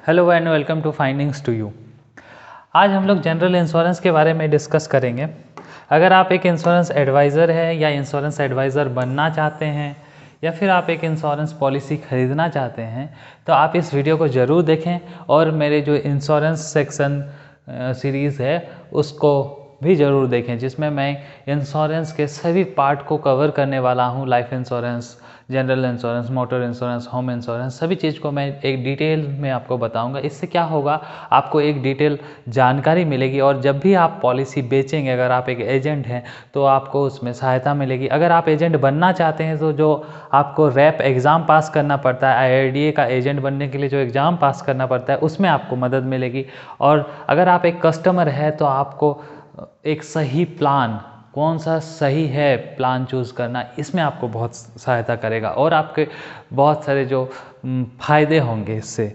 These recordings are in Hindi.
Hello and welcome to findings to you. आज हम लोग जनरल इंश्योरेंस के बारे में डिस्कस करेंगे। अगर आप एक इंश्योरेंस एडवाइज़र है या इंश्योरेंस एडवाइज़र बनना चाहते हैं या फिर आप एक इंश्योरेंस पॉलिसी ख़रीदना चाहते हैं तो आप इस वीडियो को ज़रूर देखें और मेरे जो इंश्योरेंस सेक्शन सीरीज़ है उसको भी ज़रूर देखें, जिसमें मैं इंश्योरेंस के सभी पार्ट को कवर करने वाला हूँ। Life insurance, general insurance, motor insurance, home insurance, सभी चीज़ को मैं एक डिटेल में आपको बताऊंगा। इससे क्या होगा, आपको एक डिटेल जानकारी मिलेगी और जब भी आप पॉलिसी बेचेंगे, अगर आप एक एजेंट हैं तो आपको उसमें सहायता मिलेगी। अगर आप एजेंट बनना चाहते हैं तो जो आपको रैप एग्ज़ाम पास करना पड़ता है, IRDA का एजेंट बनने के लिए जो एग्ज़ाम पास करना पड़ता है, उसमें आपको मदद मिलेगी। और अगर आप एक कस्टमर है तो आपको एक सही प्लान, कौन सा सही है प्लान चूज़ करना, इसमें आपको बहुत सहायता करेगा और आपके बहुत सारे जो फ़ायदे होंगे इससे,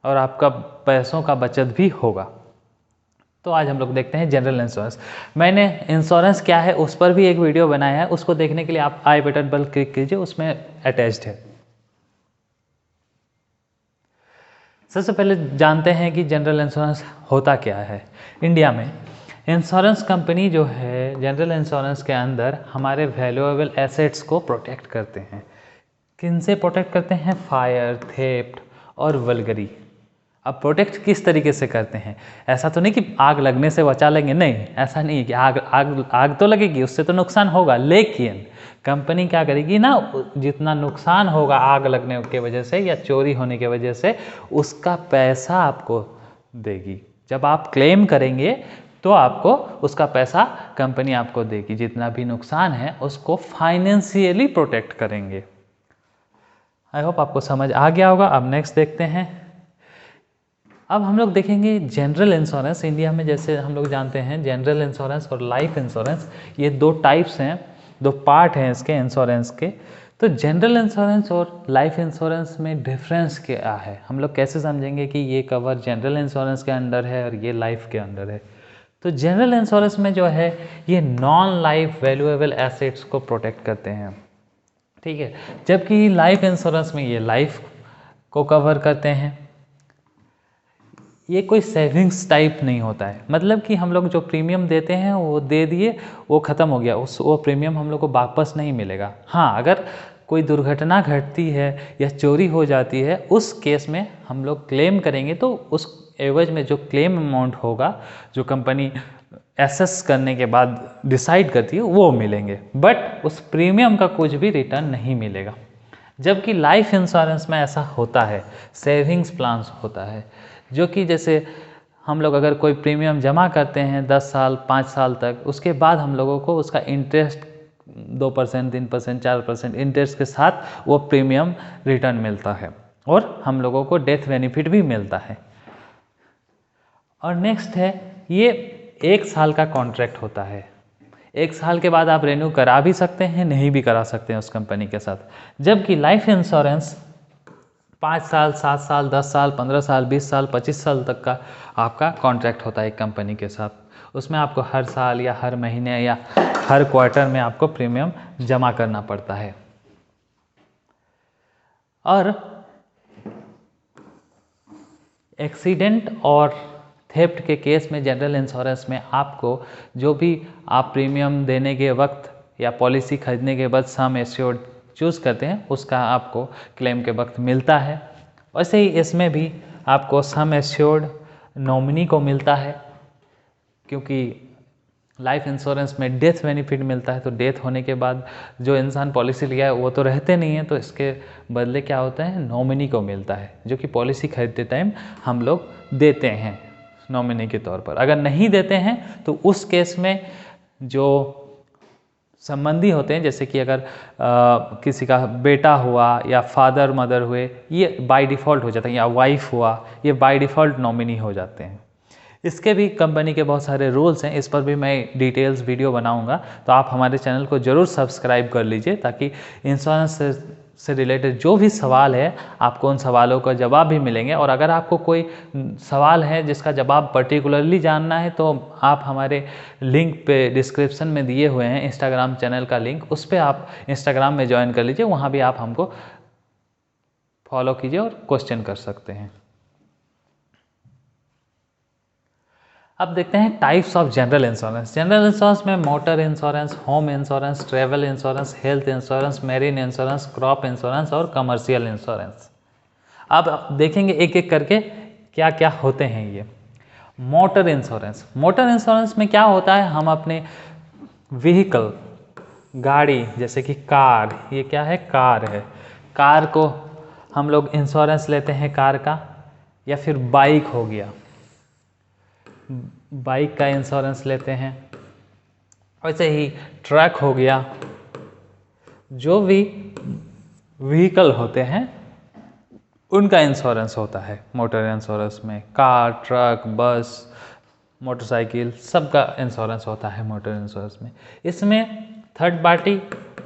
और आपका पैसों का बचत भी होगा। तो आज हम लोग देखते हैं जनरल इंश्योरेंस। मैंने इंश्योरेंस क्या है उस पर भी एक वीडियो बनाया है, उसको देखने के लिए आप आई बटन पर क्लिक कीजिए, उसमें अटैच्ड है। सबसे पहले जानते हैं कि जनरल इंश्योरेंस होता क्या है। इंडिया में इंश्योरेंस कंपनी जो है, जनरल इंश्योरेंस के अंदर हमारे वैल्यूएबल एसेट्स को प्रोटेक्ट करते हैं। किन से प्रोटेक्ट करते हैं? फायर, थेफ्ट और वल्गरी। अब प्रोटेक्ट किस तरीके से करते हैं? ऐसा तो नहीं कि आग लगने से बचा लेंगे, नहीं, ऐसा नहीं है कि आग तो लगेगी, उससे तो नुकसान होगा, लेकिन कंपनी क्या करेगी ना, जितना नुकसान होगा आग लगने की वजह से या चोरी होने की वजह से, उसका पैसा आपको देगी। जब आप क्लेम करेंगे तो आपको उसका पैसा कंपनी आपको देगी। जितना भी नुकसान है उसको फाइनेंशियली प्रोटेक्ट करेंगे। आई होप आपको समझ आ गया होगा। अब नेक्स्ट देखते हैं। अब हम लोग देखेंगे जनरल इंश्योरेंस। इंडिया में जैसे हम लोग जानते हैं जनरल इंश्योरेंस और लाइफ इंश्योरेंस, ये दो टाइप्स हैं, दो पार्ट हैं इसके इंश्योरेंस के। तो जनरल इंश्योरेंस और लाइफ इंश्योरेंस में डिफरेंस क्या है, हम लोग कैसे समझेंगे कि ये कवर जनरल इंश्योरेंस के अंडर है और ये लाइफ के अंडर है। तो जनरल इंश्योरेंस में जो है ये नॉन लाइफ वैल्यूएबल एसेट्स को प्रोटेक्ट करते हैं, ठीक है, जबकि लाइफ इंश्योरेंस में ये लाइफ को कवर करते हैं। ये कोई सेविंग्स टाइप नहीं होता है, मतलब कि हम लोग जो प्रीमियम देते हैं वो दे दिए, वो ख़त्म हो गया, वो प्रीमियम हम लोग को वापस नहीं मिलेगा। हाँ, अगर कोई दुर्घटना घटती है या चोरी हो जाती है, उस केस में हम लोग क्लेम करेंगे तो उस एवज में जो क्लेम अमाउंट होगा, जो कंपनी एसेस करने के बाद डिसाइड करती है, वो मिलेंगे, बट उस प्रीमियम का कुछ भी रिटर्न नहीं मिलेगा। जबकि लाइफ इंश्योरेंस में ऐसा होता है, सेविंग्स प्लान्स होता है, जो कि जैसे हम लोग अगर कोई प्रीमियम जमा करते हैं 10 साल 5 साल तक, उसके बाद हम लोगों को उसका इंटरेस्ट 2%, 3%, 4% इंटरेस्ट के साथ वो प्रीमियम रिटर्न मिलता है और हम लोगों को डेथ बेनिफिट भी मिलता है। और नेक्स्ट है, ये 1 साल का कॉन्ट्रैक्ट होता है। 1 साल के बाद आप रेन्यू करा भी सकते हैं, नहीं भी करा सकते हैं उस कंपनी के साथ। जबकि लाइफ इंश्योरेंस 5 साल, 7 साल, 10 साल, 15 साल, 20 साल, 25 साल तक का आपका कॉन्ट्रैक्ट होता है एक कंपनी के साथ। उसमें आपको हर साल या हर महीने या हर क्वार्टर में आपको प्रीमियम जमा करना पड़ता है। और एक्सीडेंट और थेफ्ट के केस में जनरल इंश्योरेंस में आपको जो भी आप प्रीमियम देने के वक्त या पॉलिसी खरीदने के बाद सम एश्योर्ड चूज़ करते हैं, उसका आपको क्लेम के वक्त मिलता है। वैसे ही इसमें भी आपको सम एश्योर्ड नॉमिनी को मिलता है, क्योंकि लाइफ इंश्योरेंस में डेथ बेनिफिट मिलता है, तो डेथ होने के बाद जो इंसान पॉलिसी लिया है वो तो रहते नहीं है, तो इसके बदले क्या होता है, नॉमिनी को मिलता है, जो कि पॉलिसी खरीदते टाइम हम लोग देते हैं नॉमिनी के तौर पर। अगर नहीं देते हैं तो उस केस में जो संबंधी होते हैं, जैसे कि अगर किसी का बेटा हुआ या फादर मदर हुए, ये बाय डिफ़ॉल्ट हो जाता है, या वाइफ हुआ, ये बाय डिफ़ॉल्ट नॉमिनी हो जाते हैं। इसके भी कंपनी के बहुत सारे रूल्स हैं, इस पर भी मैं डिटेल्स वीडियो बनाऊंगा, तो आप हमारे चैनल को ज़रूर सब्सक्राइब कर लीजिए, ताकि इंश्योरेंस से रिलेटेड जो भी सवाल है आपको उन सवालों का जवाब भी मिलेंगे। और अगर आपको कोई सवाल है जिसका जवाब पर्टिकुलरली जानना है, तो आप हमारे लिंक पे डिस्क्रिप्शन में दिए हुए हैं इंस्टाग्राम चैनल का लिंक, उस पर आप इंस्टाग्राम में ज्वाइन कर लीजिए, वहाँ भी आप हमको फॉलो कीजिए और क्वेश्चन कर सकते हैं। अब देखते हैं types of general insurance. General insurance में motor insurance, home insurance, travel insurance, health insurance, marine insurance, crop insurance और कमर्शियल इंश्योरेंस। अब देखेंगे एक एक करके क्या क्या होते हैं ये। मोटर इंश्योरेंस, मोटर इंश्योरेंस में क्या होता है, हम अपने व्हीकल, गाड़ी जैसे कि कार, ये क्या है, कार है, कार को हम लोग इंश्योरेंस लेते हैं कार का, या फिर बाइक हो गया, बाइक का इंश्योरेंस लेते हैं। वैसे ही ट्रक हो गया, जो भी व्हीकल होते हैं उनका इंश्योरेंस होता है मोटर इंश्योरेंस में। कार, ट्रक, बस, मोटरसाइकिल, सबका इंश्योरेंस होता है मोटर इंश्योरेंस में। इसमें थर्ड पार्टी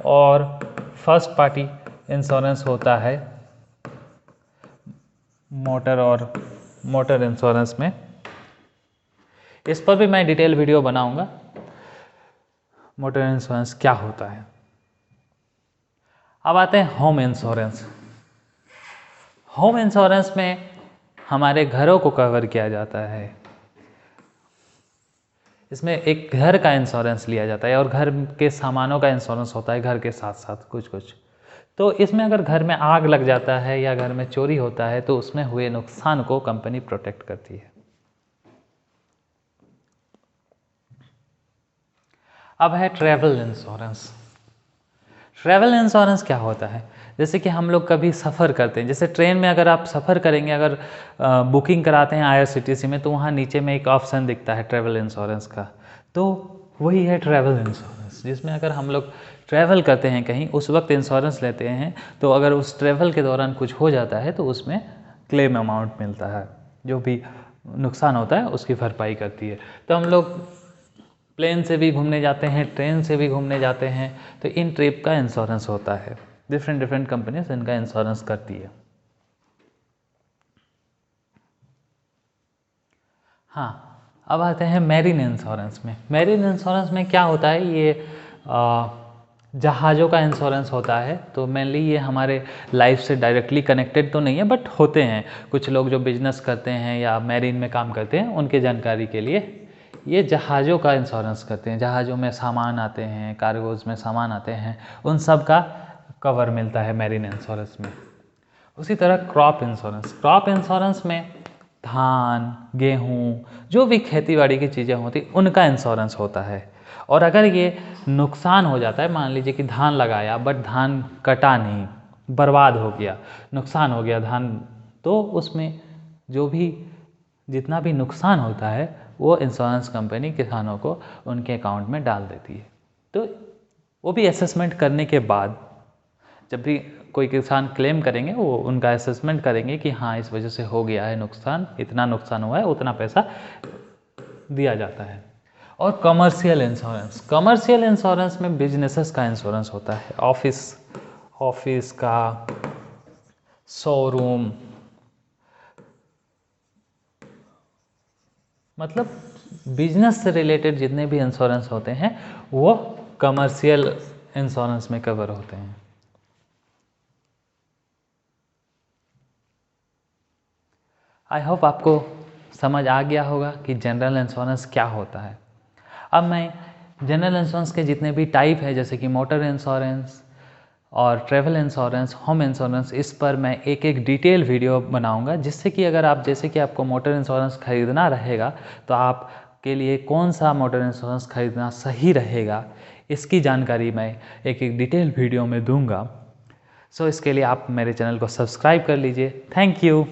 और फर्स्ट पार्टी इंश्योरेंस होता है मोटर इंश्योरेंस में। इस पर भी मैं डिटेल वीडियो बनाऊंगा, मोटर इंश्योरेंस क्या होता है। अब आते हैं होम इंश्योरेंस। होम इंश्योरेंस में हमारे घरों को कवर किया जाता है। इसमें एक घर का इंश्योरेंस लिया जाता है और घर के सामानों का इंश्योरेंस होता है घर के साथ साथ कुछ कुछ। तो इसमें अगर घर में आग लग जाता है या घर में चोरी होता है तो उसमें हुए नुकसान को कंपनी प्रोटेक्ट करती है। अब है ट्रैवल इंश्योरेंस। ट्रैवल इंश्योरेंस क्या होता है, जैसे कि हम लोग कभी सफ़र करते हैं, जैसे ट्रेन में अगर आप सफ़र करेंगे, अगर बुकिंग कराते हैं IRCTC में, तो वहाँ नीचे में एक ऑप्शन दिखता है ट्रैवल इंश्योरेंस का, तो वही है ट्रैवल इंश्योरेंस, जिसमें अगर हम लोग ट्रैवल करते हैं कहीं, उस वक्त इंश्योरेंस लेते हैं, तो अगर उस ट्रैवल के दौरान कुछ हो जाता है तो उसमें क्लेम अमाउंट मिलता है, जो भी नुकसान होता है उसकी भरपाई करती है। तो हम लोग प्लेन से भी घूमने जाते हैं, ट्रेन से भी घूमने जाते हैं, तो इन ट्रिप का इंश्योरेंस होता है। डिफरेंट कंपनीज इनका इंश्योरेंस करती है। हाँ, अब आते हैं मैरीन इंश्योरेंस में। मैरीन इंश्योरेंस में क्या होता है, ये जहाज़ों का इंश्योरेंस होता है। तो मेनली ये हमारे लाइफ से डायरेक्टली कनेक्टेड तो नहीं है, बट होते हैं कुछ लोग जो बिजनेस करते हैं या मैरीन में काम करते हैं, उनके जानकारी के लिए ये जहाज़ों का इंश्योरेंस करते हैं। जहाज़ों में सामान आते हैं, कार्गोज में सामान आते हैं, उन सब का कवर मिलता है मैरीन इंश्योरेंस में। उसी तरह क्रॉप इंश्योरेंस, क्रॉप इंश्योरेंस में धान, गेहूँ, जो भी खेतीबाड़ी की चीज़ें होती उनका इंश्योरेंस होता है। और अगर ये नुकसान हो जाता है, मान लीजिए कि धान लगाया बट धान कटा नहीं, बर्बाद हो गया, नुकसान हो गया धान, तो उसमें जो भी जितना भी नुकसान होता है वो इंश्योरेंस कंपनी किसानों को उनके अकाउंट में डाल देती है। तो वो भी असेसमेंट करने के बाद, जब भी कोई किसान क्लेम करेंगे, वो उनका असेसमेंट करेंगे कि हाँ इस वजह से हो गया है नुकसान, इतना नुकसान हुआ है, उतना पैसा दिया जाता है। और कमर्शियल इंश्योरेंस, कमर्शियल इंश्योरेंस में बिजनेसेस का इंश्योरेंस होता है, ऑफिस का, शोरूम, मतलब बिजनेस से रिलेटेड जितने भी इंश्योरेंस होते हैं वो कमर्शियल इंश्योरेंस में कवर होते हैं। आई होप आपको समझ आ गया होगा कि जनरल इंश्योरेंस क्या होता है। अब मैं जनरल इंश्योरेंस के जितने भी टाइप है, जैसे कि मोटर इंश्योरेंस और ट्रैवल इंश्योरेंस, होम इंश्योरेंस, इस पर मैं एक एक डिटेल वीडियो बनाऊंगा, जिससे कि अगर आप, जैसे कि आपको मोटर इंश्योरेंस खरीदना रहेगा तो आपके लिए कौन सा मोटर इंश्योरेंस खरीदना सही रहेगा, इसकी जानकारी मैं एक एक डिटेल वीडियो में दूंगा। सो इसके लिए आप मेरे चैनल को सब्सक्राइब कर लीजिए। Thank you.